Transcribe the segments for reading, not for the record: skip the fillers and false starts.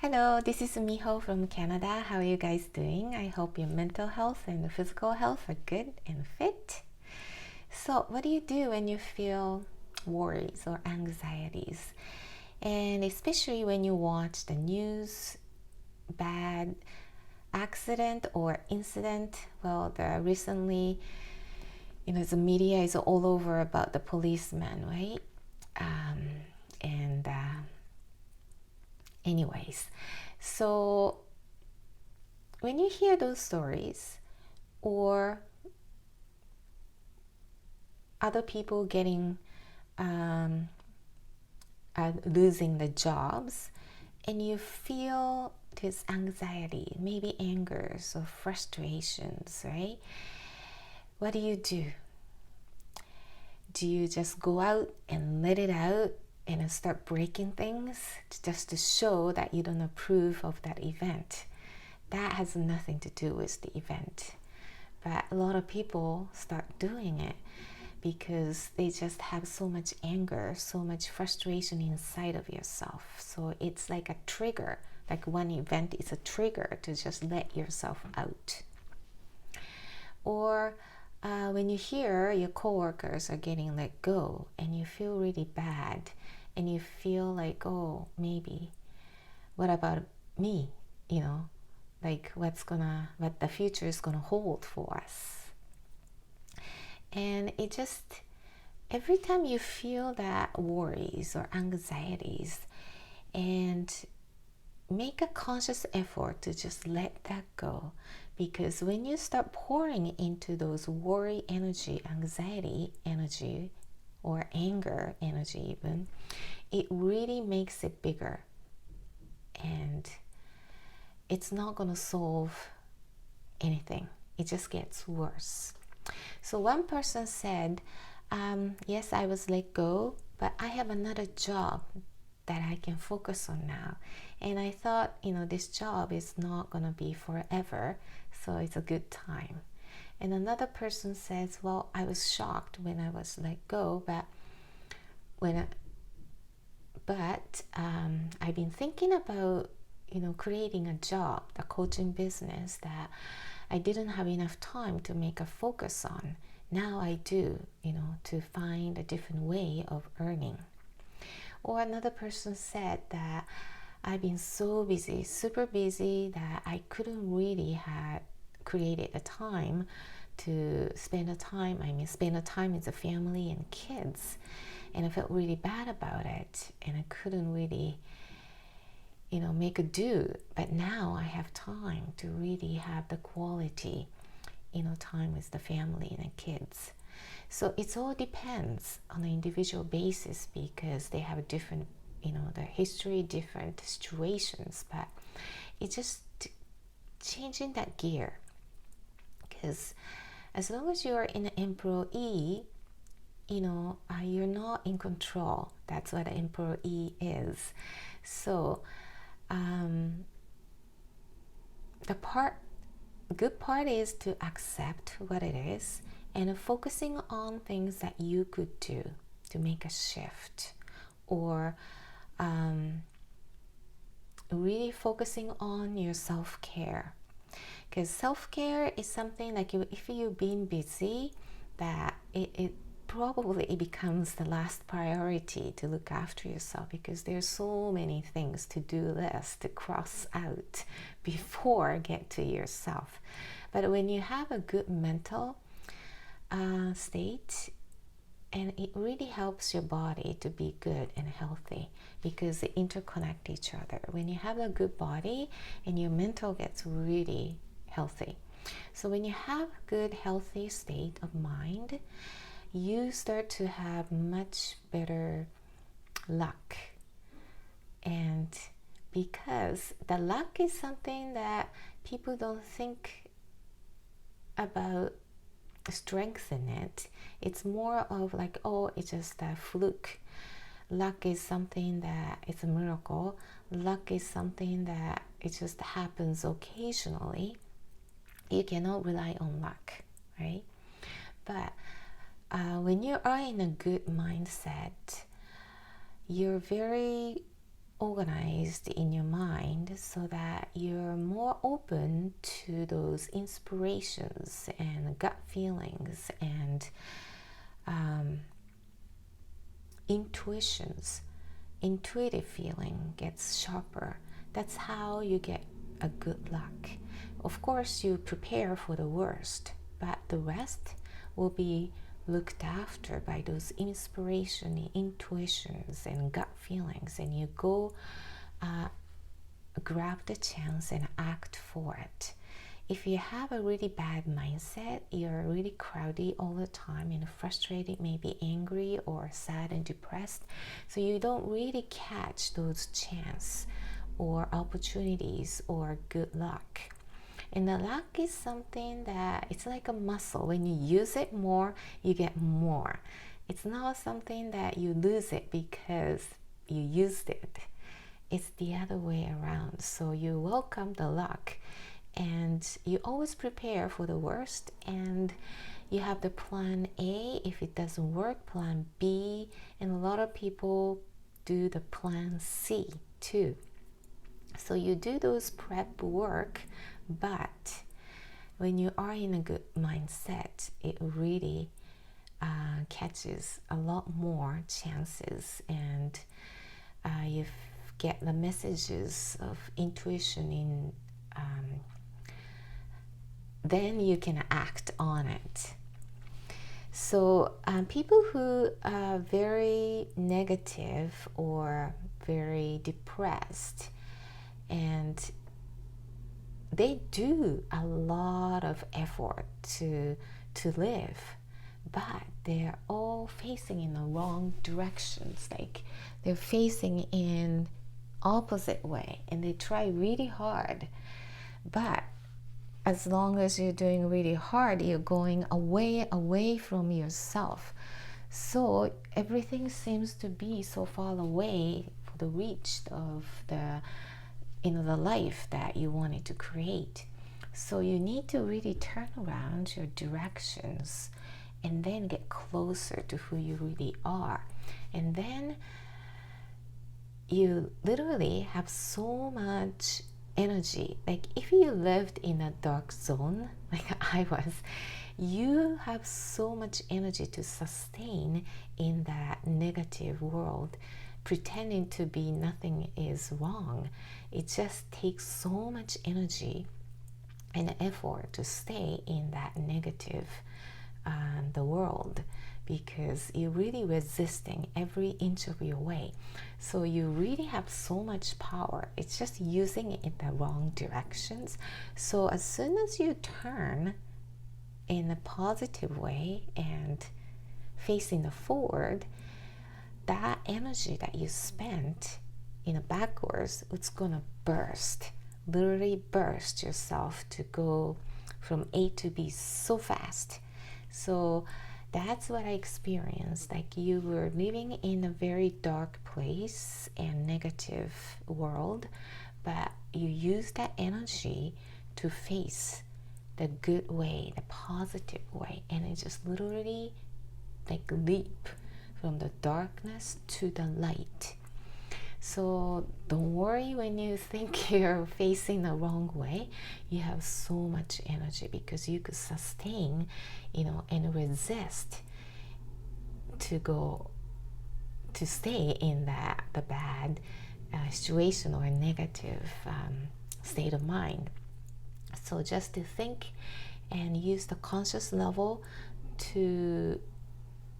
Hello, this is Miho from Canada. How are you guys doing? I hope your mental health and physical health are good and fit. So, what do you do when you feel worries or anxieties? And especially when you watch the news, bad accident or incident. Well, recently, the media is all over about the policeman, right? Anyways, so when you hear those stories or other people getting losing the jobs, and you feel this anxiety, maybe angers or frustrations, right? What do? Do you just go out and let it out and start breaking things just to show that you don't approve of that event? That has nothing to do with the event. But a lot of people start doing it because they just have so much anger, so much frustration inside of yourself. So it's like a trigger, like one event is a trigger to just let yourself out. Or when you hear your coworkers are getting let go and you feel really bad and you feel like, oh, maybe, what about me? Like what the future is gonna hold for us. And it just, every time you feel that worries or anxieties, and make a conscious effort to just let that go. Because when you start pouring into those worry energy, anxiety energy, or anger energy even, it really makes it bigger. And it's not going to solve anything. It just gets worse. So one person said, yes, I was let go, but I have another job that I can focus on now. And I thought, this job is not going to be forever, so it's a good time. And another person says, well, I was shocked when I was let go, but I've been thinking about, creating a job, the coaching business that I didn't have enough time to make a focus on. Now I do, to find a different way of earning. Or another person said that I've been so busy, super busy, that I couldn't really have created the time to spend the time with the family and kids. And I felt really bad about it. And I couldn't really, make a do. But now I have time to really have the quality, time with the family and the kids. So it all depends on an individual basis because they have a different, the history, different situations. But it's just changing that gear. Because as long as you're an employee, you're not in control. That's what an employee is. So the good part is to accept what it is and focusing on things that you could do to make a shift, or really focusing on your self-care. Because self-care is something like if you've been busy, that it probably becomes the last priority to look after yourself, because there's so many things to do list to cross out before get to yourself. But when you have a good mental state, and it really helps your body to be good and healthy because they interconnect each other. When you have a good body and your mental gets really healthy. So when you have a good healthy state of mind, you start to have much better luck. And because the luck is something that people don't think about strengthen it, it's more of like, oh, it's just a fluke. Luck is something that it's a miracle. Luck is something that it just happens occasionally. You cannot rely on luck, right? But when you are in a good mindset, you're very organized in your mind so that you're more open to those inspirations and gut feelings and intuitive feeling gets sharper. That's how you get a good luck. Of course, you prepare for the worst, but the rest will be looked after by those inspiration, intuitions, and gut feelings, and you go grab the chance and act for it. If you have a really bad mindset, you're really crowdy all the time and frustrated, maybe angry or sad and depressed, so you don't really catch those chances or opportunities or good luck. And the luck is something that it's like a muscle. When you use it more, you get more. It's not something that you lose it because you used it. It's the other way around. So you welcome the luck and you always prepare for the worst, and you have the plan A. If it doesn't work, plan B, and a lot of people do the plan C too. So you do those prep work, but when you are in a good mindset, it really catches a lot more chances, and you get the messages of intuition in then you can act on it. So people who are very negative or very depressed, and they do a lot of effort to live, but they're all facing in the wrong directions. Like they're facing in opposite way, and they try really hard, but as long as you're doing really hard, you're going away from yourself. So everything seems to be so far away for the reach of the life that you wanted to create. So you need to really turn around your directions and then get closer to who you really are. And then you literally have so much energy. Like if you lived in a dark zone like I was, you have so much energy to sustain in that negative world, pretending to be nothing is wrong. It just takes so much energy and effort to stay in that negative the world, because you're really resisting every inch of your way. So you really have so much power. It's just using it in the wrong directions. So as soon as you turn in a positive way and facing the forward, that energy that you spent in a backwards, it's gonna burst, literally burst yourself to go from A to B so fast. So that's what I experienced. Like you were living in a very dark place and negative world, but you use that energy to face the good way, the positive way, and it just literally like leap from the darkness to the light. So don't worry when you think you're facing the wrong way. You have so much energy because you could sustain, and resist to stay in the bad situation or negative state of mind. So just to think and use the conscious level to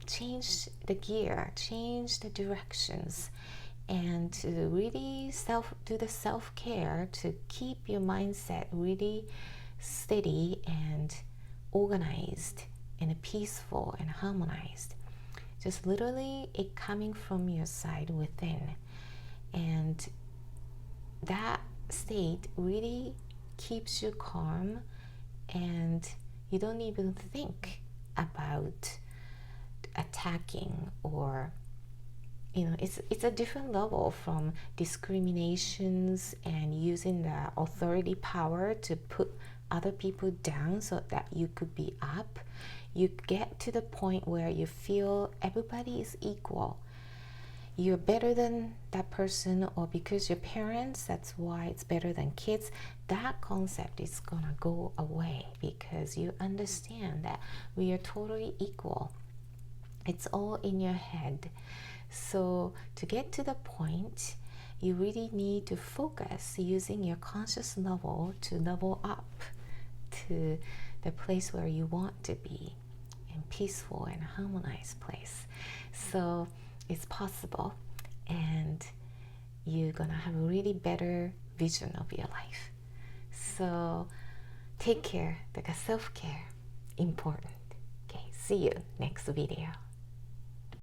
change the gear, change the directions, and to really do the self-care to keep your mindset really steady and organized and peaceful and harmonized. Just literally it coming from your side within, and that state really keeps you calm, and you don't even think about attacking or it's a different level from discriminations and using the authority power to put other people down so that you could be up. You get to the point where you feel everybody is equal. you're better than that person, or because you're parents, that's why it's better than kids, that concept is gonna go away because you understand that we are totally equal. It's all in your head. So to get to the point, you really need to focus using your conscious level to level up to the place where you want to be, in peaceful and harmonized place. So it's possible, and you're gonna have a really better vision of your life. So take care, like a self-care, important. Okay, see you next video.